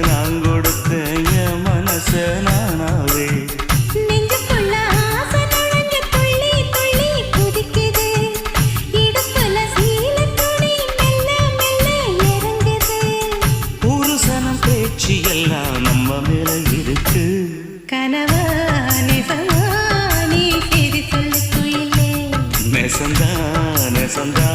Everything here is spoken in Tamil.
நான் கொடுத்த என் மனச நானாவே எல்லாம் நம்ம மேல இருக்கு கனவா நிசமா நீ செய்தி சொல்லு குயிலே நெசந்தா நெசந்தா